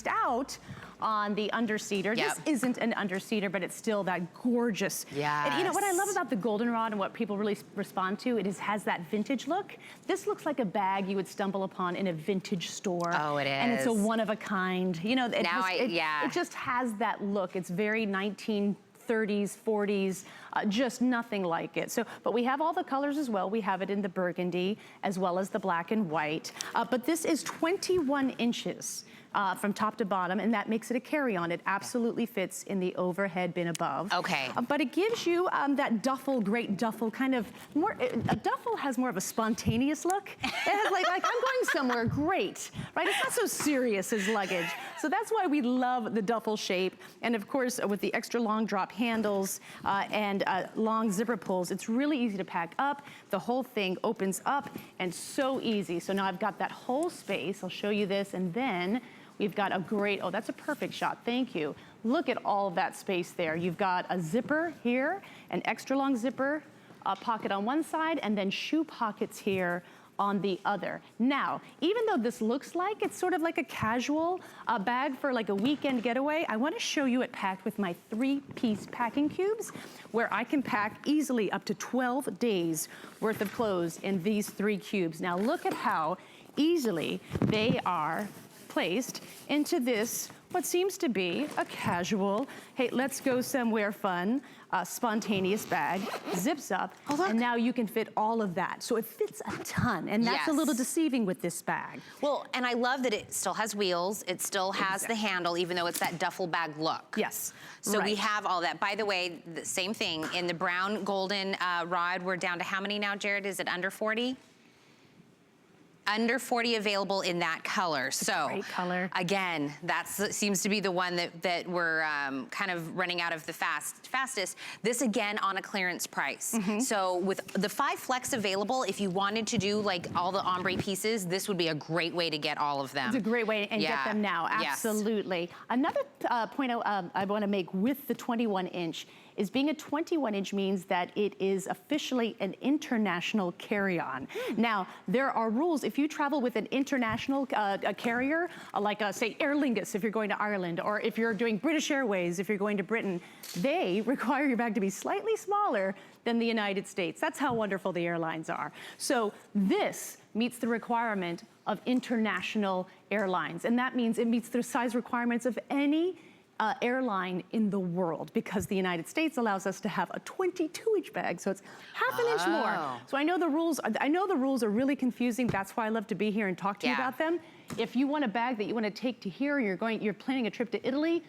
out on the underseater. This isn't an underseater, but it's still that gorgeous. Yes. And you know what I love about the goldenrod and what people really respond to, it has that vintage look. This looks like a bag you would stumble upon in a vintage store. Oh, it is. And it's a one of a kind. You know, it just has that look. It's very 1930s, 40s, just nothing like it. So, but we have all the colors as well. We have it in the burgundy as well as the black and white. But this is 21 inches. From top to bottom, and that makes it a carry-on. It absolutely fits in the overhead bin above. Okay. But it gives you that duffel, great duffel, kind of more, a duffel has more of a spontaneous look. It has like I'm going somewhere, great, right? It's not so serious as luggage. So that's why we love the duffel shape. And of course, with the extra long drop handles and long zipper pulls, it's really easy to pack up. The whole thing opens up and so easy. So now I've got that whole space. I'll show you this, and then we've got a great, oh, that's a perfect shot, thank you. Look at all of that space there. You've got a zipper here, an extra long zipper, a pocket on one side, and then shoe pockets here on the other. Now, even though this looks like it's sort of like a casual bag for like a weekend getaway, I wanna show you it packed with my 3-piece packing cubes, where I can pack easily up to 12 days worth of clothes in these 3 cubes. Now look at how easily they are placed into this, what seems to be a casual, hey, let's go somewhere fun, spontaneous bag, zips up, and now you can fit all of that. So it fits a ton, and that's a little deceiving with this bag. Well, and I love that it still has wheels, it still has the handle, even though it's that duffel bag look. Yes. So we have all that. By the way, the same thing, in the brown golden rod, we're down to how many now, Jared? Is it under 40? Under 40 available in that color. So great color. Again, that seems to be the one that we're kind of running out of the fastest. This again on a clearance price. So with the 5 flex available, if you wanted to do like all the ombre pieces, this would be a great way to get all of them. It's a great way and get them now, absolutely. Another point I wanna make with the 21 inch is being a 21 inch means that it is officially an international carry-on. Now, there are rules. If you travel with an international carrier, like say Aer Lingus if you're going to Ireland, or if you're doing British Airways if you're going to Britain, they require your bag to be slightly smaller than the United States. That's how wonderful the airlines are. So this meets the requirement of international airlines, and that means it meets the size requirements of any airline in the world, because the United States allows us to have a 22-inch bag, so it's half an inch more. So I know the rules are really confusing. That's why I love to be here and talk to you about them. If you want a bag that you want to take to here, and you're planning a trip to Italy,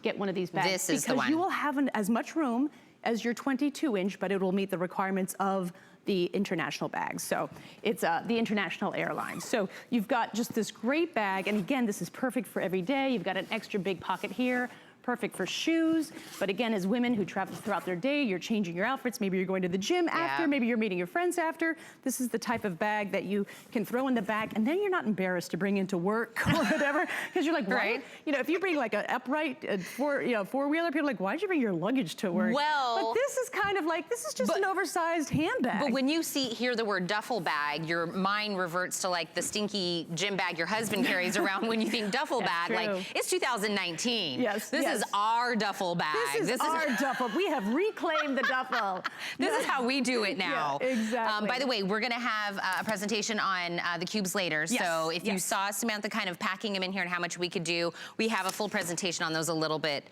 get one of these bags. This is the one. Because you will have as much room as your 22-inch, but it will meet the requirements of the international bags. So it's the international airlines. So you've got just this great bag, and again, this is perfect for every day. You've got an extra big pocket here, perfect for shoes. But again, as women who travel throughout their day, you're changing your outfits. Maybe you're going to the gym after, maybe you're meeting your friends after. This is the type of bag that you can throw in the back, and then you're not embarrassed to bring into work or whatever, because you're like, right? You know, if you bring like an upright four-wheeler, people are like, why'd you bring your luggage to work? Well, but this is kind of like, this is just an oversized handbag. But when you hear the word duffel bag, your mind reverts to like the stinky gym bag your husband carries around when you think duffel bag. True. Like, it's 2019. Yes, This is our duffel bag. This is our duffel. We have reclaimed the duffel. This is how we do it now. Yeah, exactly. By the way, we're gonna have a presentation on the cubes later. So if you saw Samantha kind of packing them in here and how much we could do, we have a full presentation on those a little bit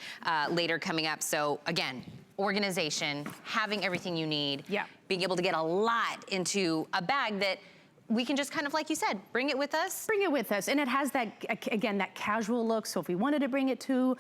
later coming up. So again, organization, having everything you need, being able to get a lot into a bag that we can just kind of, like you said, bring it with us. Bring it with us, and it has that, again, that casual look. So if we wanted to bring it to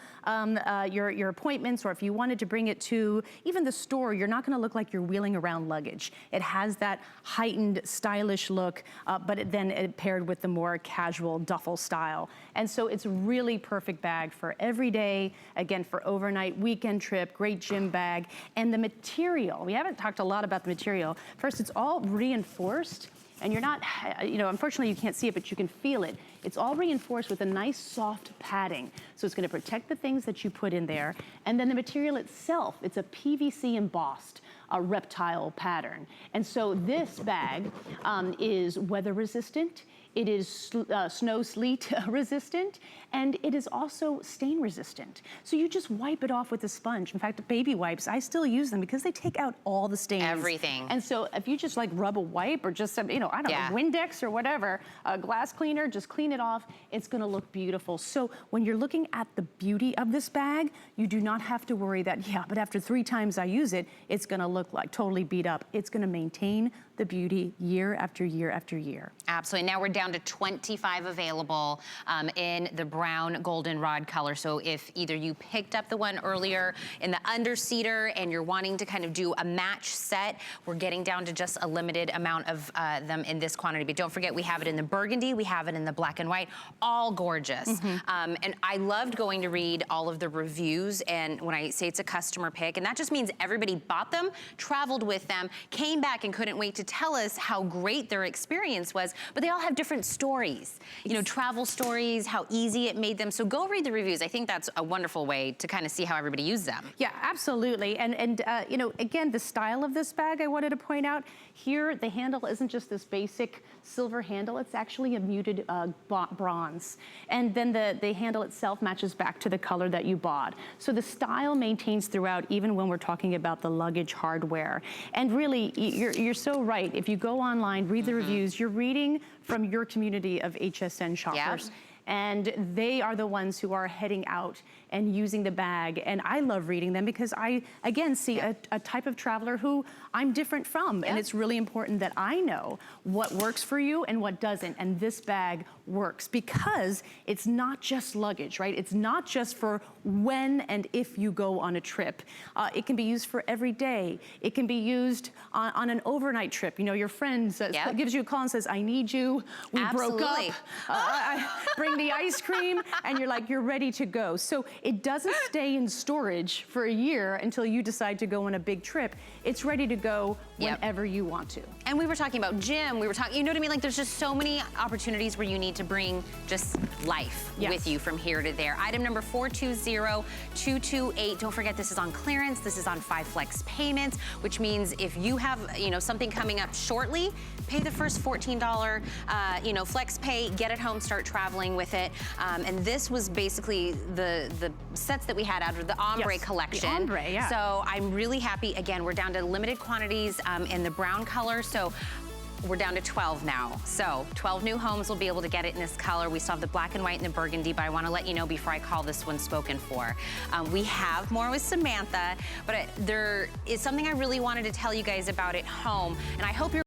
your appointments, or if you wanted to bring it to even the store, you're not gonna look like you're wheeling around luggage. It has that heightened, stylish look, but then paired with the more casual duffel style. And so it's a really perfect bag for every day, again, for overnight, weekend trip, great gym bag. And the material, we haven't talked a lot about the material. First, it's all reinforced. And you're not, unfortunately you can't see it, but you can feel it. It's all reinforced with a nice soft padding. So it's gonna protect the things that you put in there. And then the material itself, it's a PVC embossed reptile pattern. And so this bag is weather resistant. it is snow, sleet resistant, and it is also stain resistant. So you just wipe it off with a sponge. In fact, baby wipes, I still use them because they take out all the stains. Everything. And so if you just like rub a wipe or just some, I don't know, Windex or whatever, a glass cleaner, just clean it off, it's gonna look beautiful. So when you're looking at the beauty of this bag, you do not have to worry that, but after 3 times I use it, it's gonna look like totally beat up. It's gonna maintain the beauty year after year after year. Absolutely. Now we're down to 25 available in the brown goldenrod color. So if either you picked up the one earlier in the underseater and you're wanting to kind of do a match set, we're getting down to just a limited amount of them in this quantity. But don't forget, we have it in the burgundy, we have it in the black and white, all gorgeous. And I loved going to read all of the reviews, and when I say it's a customer pick, and that just means everybody bought them, traveled with them, came back and couldn't wait to tell us how great their experience was, but they all have different stories, travel stories, how easy it made them. So go read the reviews. I think that's a wonderful way to kind of see how everybody used them. Yeah, absolutely. And again, the style of this bag, I wanted to point out here, the handle isn't just this basic silver handle, it's actually a muted bronze. And then the handle itself matches back to the color that you bought. So the style maintains throughout, even when we're talking about the luggage hardware. And really, you're so right. If you go online, read the reviews, you're reading from your community of HSN shoppers. And they are the ones who are heading out and using the bag. And I love reading them because I, again, see a type of traveler who I'm different from. And it's really important that I know what works for you and what doesn't. And this bag works because it's not just luggage, right? It's not just for when and if you go on a trip. It can be used for every day. It can be used on an overnight trip. Your friend gives you a call and says, I need you. We broke up. Bring the ice cream, and you're ready to go. So it doesn't stay in storage for a year until you decide to go on a big trip. It's ready to go whenever you want to. And we were talking about gym, we were talking, you know what I mean? Like there's just so many opportunities where you need to bring just life with you from here to there. Item number 420228. Don't forget, this is on clearance. This is on 5 flex payments, which means if you have, something coming up shortly, pay the first $14, flex pay, get it home, start traveling with it. And this was basically the sets that we had out of the Ombre collection. The Ombre, So I'm really happy. Again, we're down to limited quantities in the brown color. So we're down to 12 now. So 12 new homes will be able to get it in this color. We still have the black and white and the burgundy, but I want to let you know before I call this one spoken for. We have more with Samantha, but there is something I really wanted to tell you guys about at home, and I hope you're